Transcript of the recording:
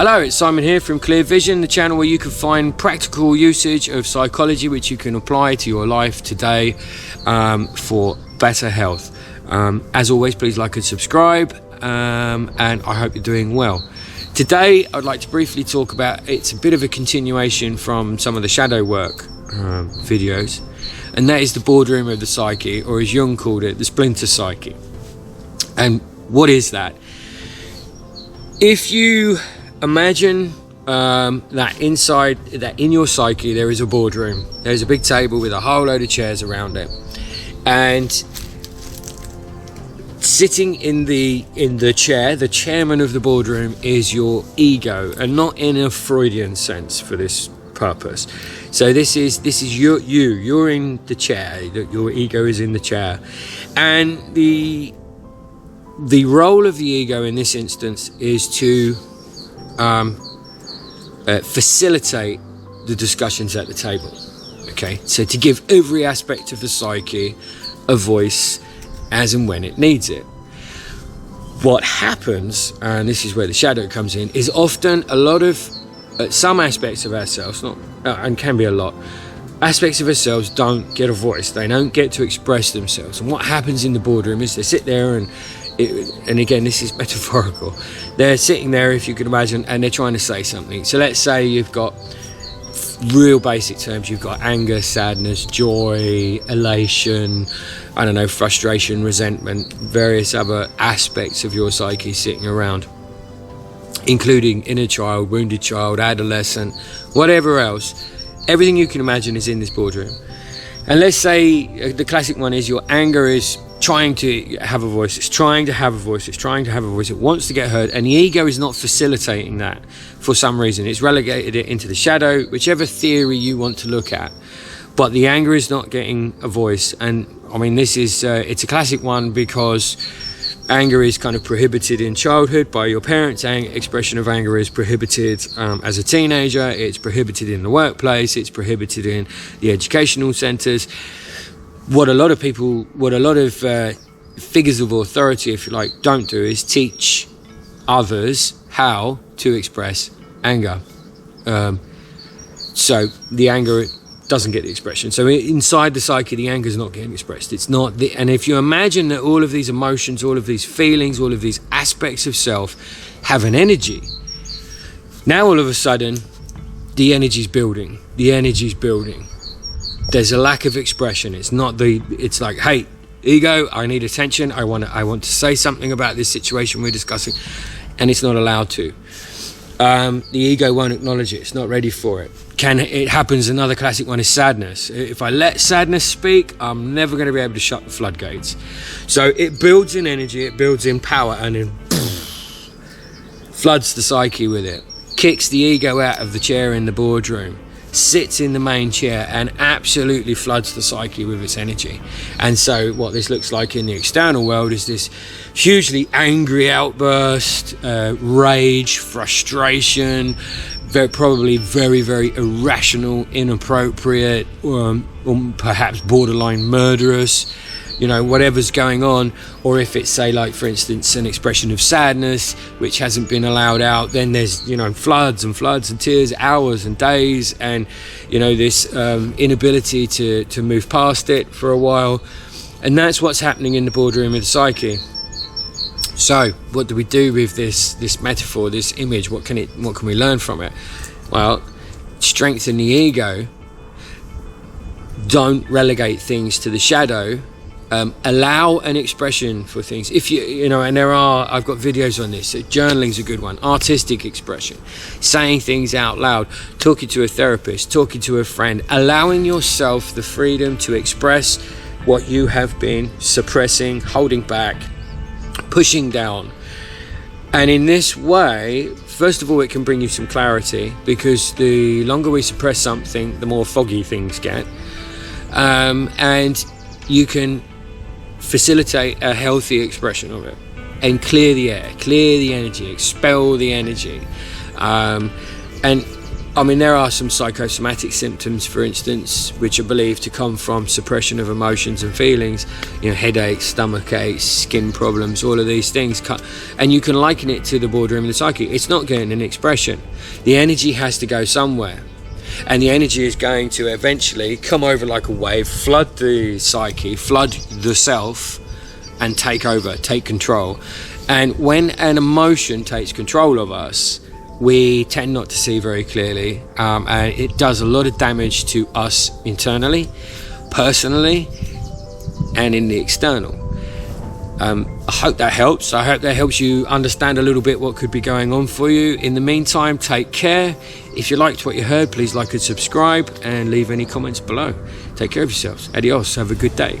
Hello, it's Simon here from Clear Vision, the channel where you can find practical usage of psychology which you can apply to your life today for better health. As always, please like and subscribe, and I hope you're doing well. Today I'd like to briefly talk about, it's a bit of a continuation from some of the shadow work videos, and that is the boardroom of the psyche, or as Jung called it, the Splinter psyche. And what is that? If you imagine that in your psyche there is a boardroom, there's a big table with a whole load of chairs around it, and sitting in the chair, the chairman of the boardroom is your ego, and not in a Freudian sense for this purpose. So this is you're in the chair, your ego is in the chair, and the role of the ego in this instance is to facilitate the discussions at the table. Okay, so to give every aspect of the psyche a voice as and when it needs it. What happens, and this is where the shadow comes in, is often a lot of some aspects of ourselves, and can be a lot, aspects of ourselves don't get a voice. They don't get to express themselves. And what happens in the boardroom is they sit there and again, this is metaphorical. They're sitting there, if you can imagine, and they're trying to say something. So let's say you've got real basic terms. You've got anger, sadness, joy, elation, I don't know, frustration, resentment, various other aspects of your psyche sitting around, including inner child, wounded child, adolescent, whatever else. Everything you can imagine is in this boardroom. And let's say the classic one is your anger is trying to have a voice, it's trying to have a voice, it wants to get heard, and the ego is not facilitating that for some reason. It's relegated it into the shadow, whichever theory you want to look at, but the anger is not getting a voice. And I mean, this is it's a classic one because anger is kind of prohibited in childhood by your parents. Expression of anger is prohibited as a teenager, it's prohibited in the workplace, it's prohibited in the educational centres. What a lot of figures of authority, if you like, don't do is teach others how to express anger. So the anger doesn't get the expression. So inside the psyche, the anger is not getting expressed. It's not and if you imagine that all of these emotions, all of these feelings, all of these aspects of self have an energy, now all of a sudden the energy's building. There's a lack of expression. It's like, hey, ego, I need attention. I want to say something about this situation we're discussing, and it's not allowed to. The ego won't acknowledge it. It's not ready for it. It happens. Another classic one is sadness. If I let sadness speak, I'm never going to be able to shut the floodgates. So it builds in energy, it builds in power, and then floods the psyche with it. Kicks the ego out of the chair in the boardroom, sits in the main chair, and absolutely floods the psyche with its energy. And so what this looks like in the external world is this hugely angry outburst, rage, frustration, probably very, very irrational, inappropriate, or perhaps borderline murderous, whatever's going on. Or if it's, say, like, for instance, an expression of sadness which hasn't been allowed out, then there's, floods and tears, hours and days, and, this inability to move past it for a while. And that's what's happening in the boardroom of the psyche. So what do we do with this metaphor, this image? What can we learn from it? Well, strengthen the ego. Don't relegate things to the shadow. Allow an expression for things. If and I've got videos on this. So journaling's a good one. Artistic expression, saying things out loud, talking to a therapist, talking to a friend, allowing yourself the freedom to express what you have been suppressing, holding back, pushing down. And in this way, first of all, it can bring you some clarity, because the longer we suppress something, the more foggy things get, and you can facilitate a healthy expression of it and clear the air, clear the energy, expel the energy. And I mean, there are some psychosomatic symptoms, for instance, which are believed to come from suppression of emotions and feelings, headaches, stomach aches, skin problems, all of these things. And you can liken it to the boardroom of the psyche. It's not getting an expression. The energy has to go somewhere. And the energy is going to eventually come over like a wave, flood the psyche, flood the self, and take over, take control. And when an emotion takes control of us, we tend not to see very clearly, and it does a lot of damage to us internally, personally, and in the external. I hope that helps. I hope that helps you understand a little bit what could be going on for you. In the meantime, take care. If you liked what you heard, please like and subscribe, and leave any comments below. Take care of yourselves. Adios. Have a good day.